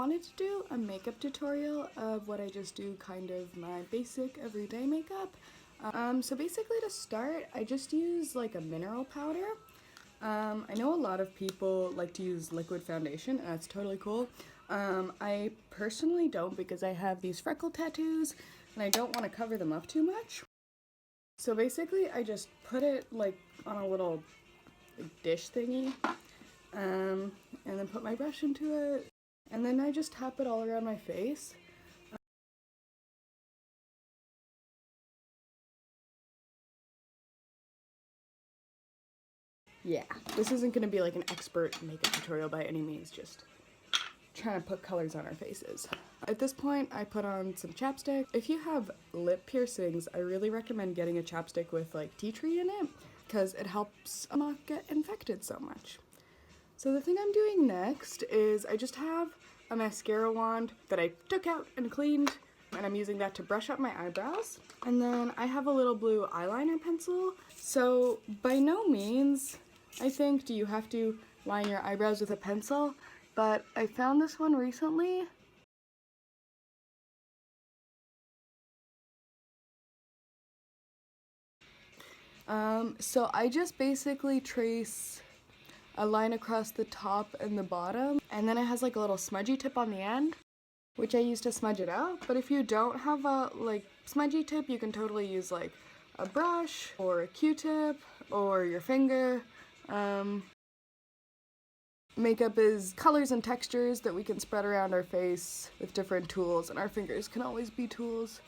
wanted to do a makeup tutorial of what I just do, kind of my basic everyday makeup. So basically to start, I just use like a mineral powder. I know a lot of people like to use liquid foundation, and that's totally cool. I personally don't because I have these freckle tattoos and I don't want to cover them up too much. So basically I just put it like on a little dish thingy, and then put my brush into it, and then I just tap it all around my face. Yeah, this isn't going to be like an expert makeup tutorial by any means, just trying to put colors on our faces. At this point, I put on some chapstick. If you have lip piercings, I really recommend getting a chapstick with like tea tree in it, because it helps not get infected so much. So the thing I'm doing next is I just have a mascara wand that I took out and cleaned, and I'm using that to brush up my eyebrows. And then I have a little blue eyeliner pencil. So by no means, I think, do you have to line your eyebrows with a pencil, but I found this one recently. So I just basically trace a line across the top and the bottom, and then it has like a little smudgy tip on the end, which I use to smudge it out. But if you don't have a like smudgy tip, you can totally use like a brush or a Q-tip or your finger. Makeup is colors and textures that we can spread around our face with different tools, and our fingers can always be tools.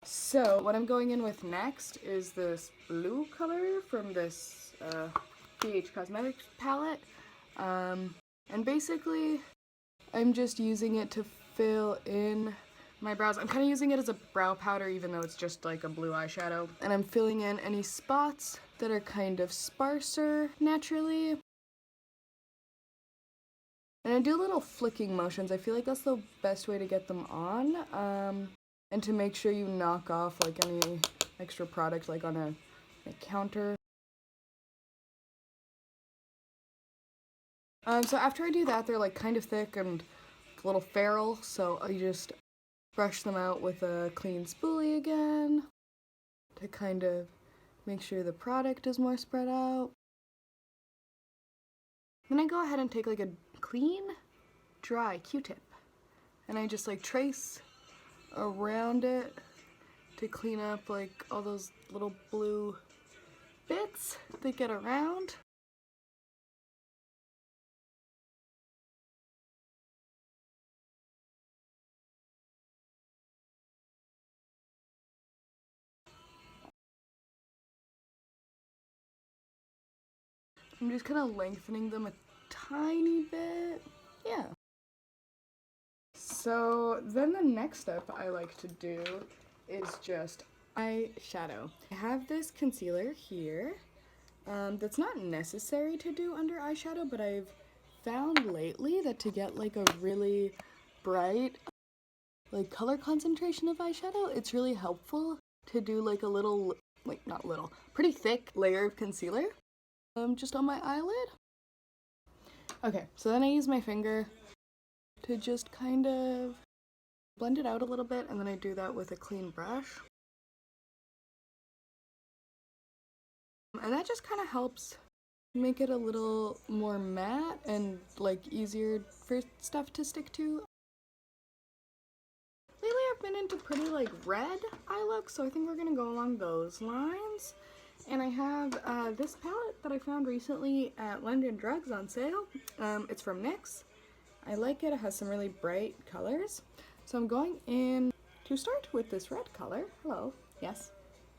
So what I'm going in with next is this blue color from this PH Cosmetics palette. And basically, I'm just using it to fill in my brows. I'm kind of using it as a brow powder, even though it's just like a blue eyeshadow. And I'm filling in any spots that are kind of sparser naturally. And I do little flicking motions. I feel like that's the best way to get them on. And to make sure you knock off like any extra product like on a counter. So after I do that, they're like kind of thick and a little feral, so I just brush them out with a clean spoolie again to kind of make sure the product is more spread out. Then I go ahead and take like a clean, dry Q-tip, and I just like trace around it to clean up like all those little blue bits that get around. I'm just kind of lengthening them a tiny bit. Yeah. So then the next step I like to do is just eyeshadow. I have this concealer here that's not necessary to do under eyeshadow, but I've found lately that to get like a really bright like color concentration of eyeshadow, it's really helpful to do like a little, like not little, pretty thick layer of concealer just on my eyelid. Okay, so then I use my finger to just kind of blend it out a little bit, and then I do that with a clean brush. And that just kind of helps make it a little more matte and like easier for stuff to stick to. Lately I've been into pretty like red eye looks, so I think we're gonna go along those lines. And I have this palette that I found recently at London Drugs on sale. It's from NYX. I like it. It has some really bright colors. So I'm going in to start with this red color. Hello. Yes.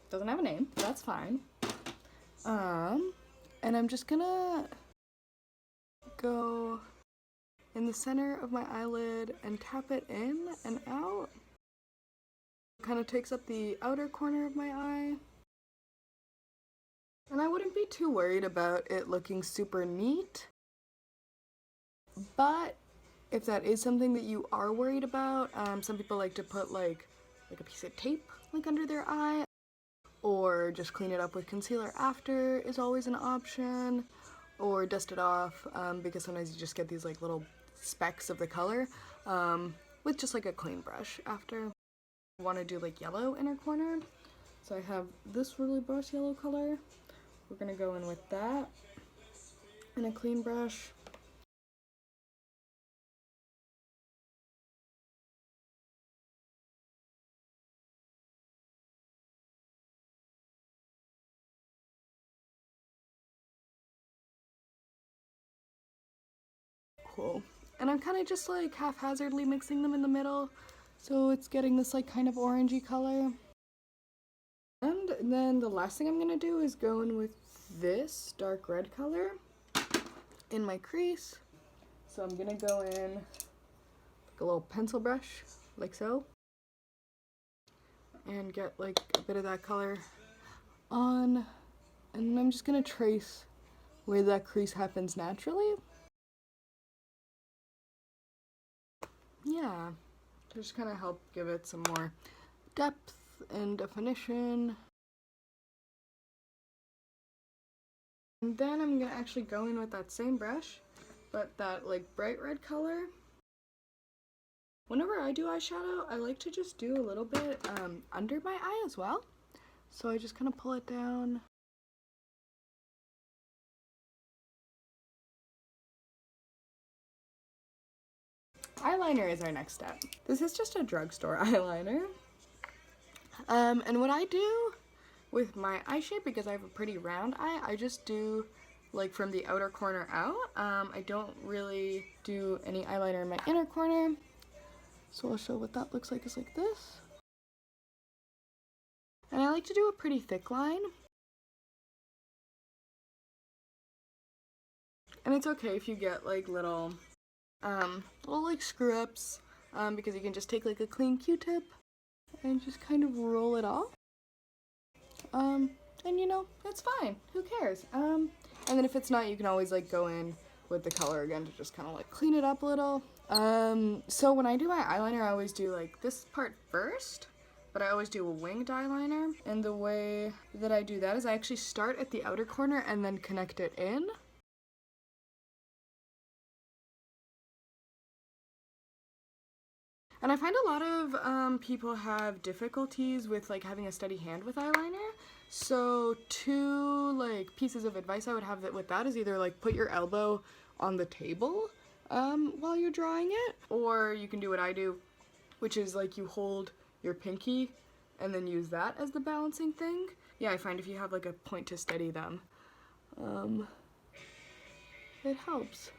Doesn't have a name. That's fine. And I'm just gonna go in the center of my eyelid and tap it in and out. Kind of takes up the outer corner of my eye. And I wouldn't be too worried about it looking super neat. But if that is something that you are worried about, some people like to put like a piece of tape like under their eye, or just clean it up with concealer after is always an option, or dust it off, because sometimes you just get these like little specks of the color, with just like a clean brush after. I want to do like yellow inner corner, so I have this really boss yellow color. We're gonna go in with that and a clean brush. Cool. And I'm kind of just like haphazardly mixing them in the middle, so it's getting this like kind of orangey color. And then the last thing I'm gonna do is go in with this dark red color in my crease. So I'm gonna go in like a little pencil brush, like so, and get like a bit of that color on, and I'm just gonna trace where that crease happens naturally. Yeah, just kind of help give it some more depth and definition. And then I'm gonna actually go in with that same brush, but that like bright red color. Whenever I do eyeshadow, I like to just do a little bit under my eye as well. So I just kind of pull it down. Eyeliner is our next step. This is just a drugstore eyeliner. And what I do with my eye shape, because I have a pretty round eye, I just do like from the outer corner out. I don't really do any eyeliner in my inner corner. So I'll show what that looks like is like this. And I like to do a pretty thick line. And it's okay if you get like little like screw ups, because you can just take like a clean Q-tip and just kind of roll it off. And you know, it's fine. Who cares? And then if it's not, you can always like go in with the color again to just kind of like clean it up a little. So when I do my eyeliner, I always do like this part first, but I always do a winged eyeliner. And the way that I do that is I actually start at the outer corner and then connect it in. And I find a lot of people have difficulties with like having a steady hand with eyeliner. So two like pieces of advice I would have with that is either like put your elbow on the table while you're drawing it, or you can do what I do, which is like you hold your pinky and then use that as the balancing thing. Yeah, I find if you have like a point to steady them, it helps.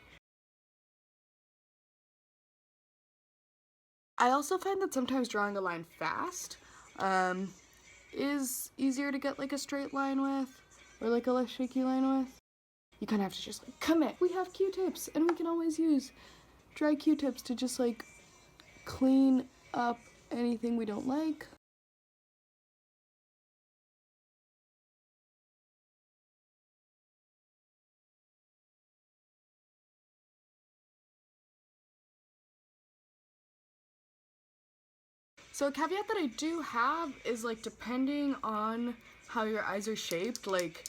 I also find that sometimes drawing a line fast is easier to get like a straight line with, or like a less shaky line with. You kind of have to just like commit. We have Q-tips, and we can always use dry Q-tips to just like clean up anything we don't like. So a caveat that I do have is like depending on how your eyes are shaped, like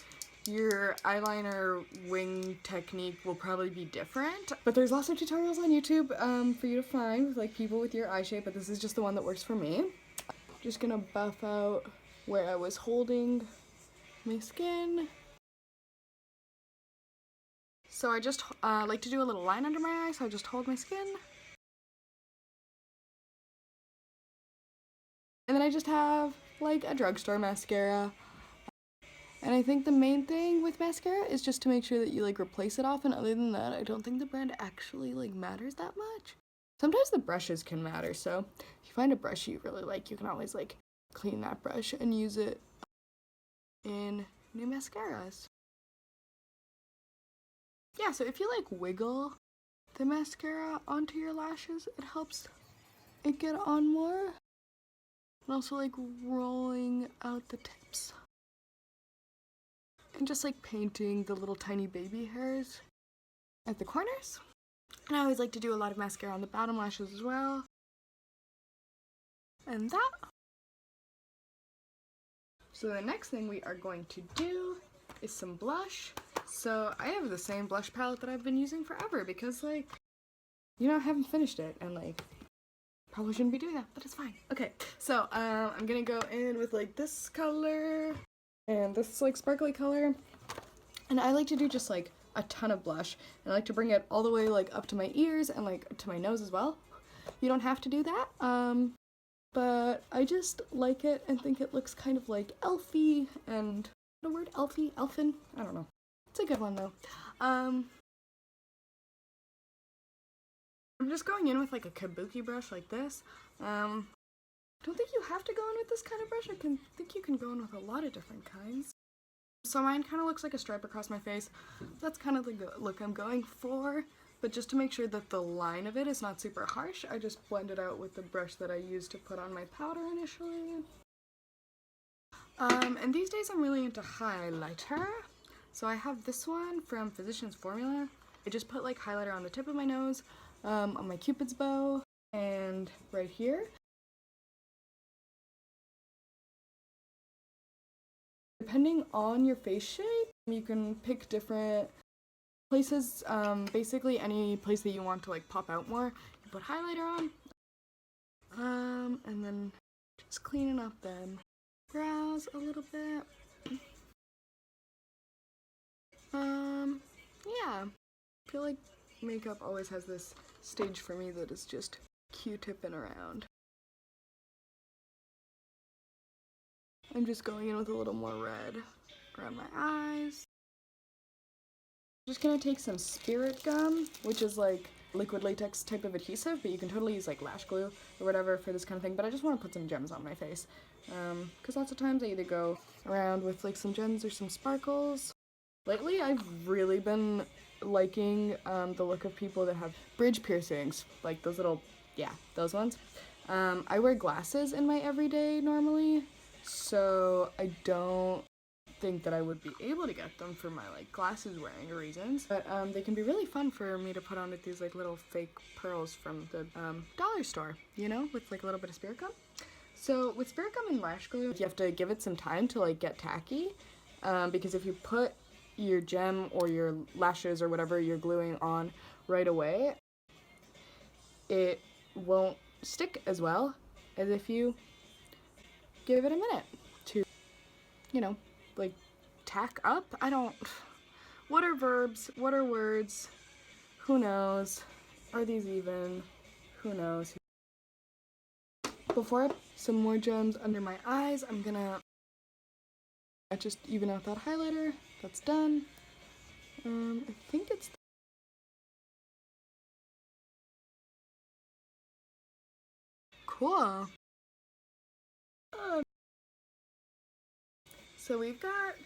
your eyeliner wing technique will probably be different. But there's lots of tutorials on YouTube for you to find with like people with your eye shape, but this is just the one that works for me. Just gonna buff out where I was holding my skin. So I just like to do a little line under my eye, so I just hold my skin. And then I just have like a drugstore mascara. And I think the main thing with mascara is just to make sure that you like replace it often. Other than that, I don't think the brand actually like matters that much. Sometimes the brushes can matter, so if you find a brush you really like, you can always like clean that brush and use it in new mascaras. Yeah, so if you like wiggle the mascara onto your lashes, it helps it get on more. And also like rolling out the tips. And just like painting the little tiny baby hairs at the corners. And I always like to do a lot of mascara on the bottom lashes as well. And that. So the next thing we are going to do is some blush. So I have the same blush palette that I've been using forever because, like, you know, I haven't finished it and, like, probably shouldn't be doing that, but it's fine. Okay, so I'm gonna go in with, like, this color and this, like, sparkly color. And I like to do just, like, a ton of blush. And I like to bring it all the way, like, up to my ears and, like, to my nose as well. You don't have to do that, but I just like it and think it looks kind of, like, elfy and... the word elfy? Elfin? I don't know. It's a good one, though. I'm just going in with, like, a kabuki brush like this. I don't think you have to go in with this kind of brush. I think you can go in with a lot of different kinds. So mine kind of looks like a stripe across my face. That's kind of the look I'm going for. But just to make sure that the line of it is not super harsh, I just blend it out with the brush that I used to put on my powder initially. And these days I'm really into highlighter. So I have this one from Physicians Formula. I just put, like, highlighter on the tip of my nose, on my Cupid's bow, and right here. Depending on your face shape, you can pick different places, basically any place that you want to, like, pop out more. You put highlighter on, and then just cleaning up them brows a little bit. Yeah. I feel like makeup always has this stage for me that is just Q-tipping around. I'm just going in with a little more red around my eyes. I'm just gonna take some spirit gum, which is like liquid latex type of adhesive, but you can totally use like lash glue or whatever for this kind of thing, but I just want to put some gems on my face. Because lots of times I either go around with like some gems or some sparkles. Lately I've really been liking the look of people that have bridge piercings, like those little, yeah, those ones. I wear glasses in my everyday normally, so I don't think that I would be able to get them for my like glasses wearing reasons, but they can be really fun for me to put on with these like little fake pearls from the dollar store, you know, with like a little bit of spirit gum. So with spirit gum and lash glue, you have to give it some time to like get tacky, because if you put your gem or your lashes or whatever you're gluing on right away, it won't stick as well as if you give it a minute to, you know, like tack up. I don't, what are verbs? What are words? Who knows? Are these even? Who knows? Before I put some more gems under my eyes, I'm gonna just even out that highlighter. That's done. I think it's cool. So we've got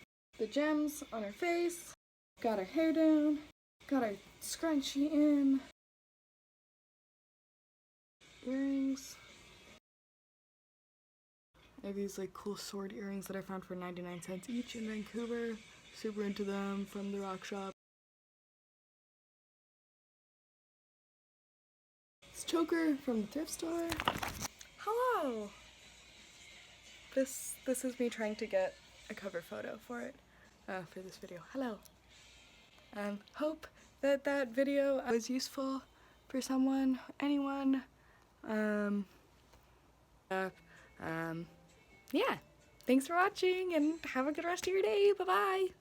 the gems on her face, got her hair down, got our scrunchie in, earrings. I have these like cool sword earrings that I found for 99 cents each in Vancouver. Super into them, from the rock shop. This choker from the thrift store. Hello! This is me trying to get a cover photo for it, for this video. Hello. Hope that that video was useful for someone, anyone. Yeah. Thanks for watching and have a good rest of your day. Bye-bye.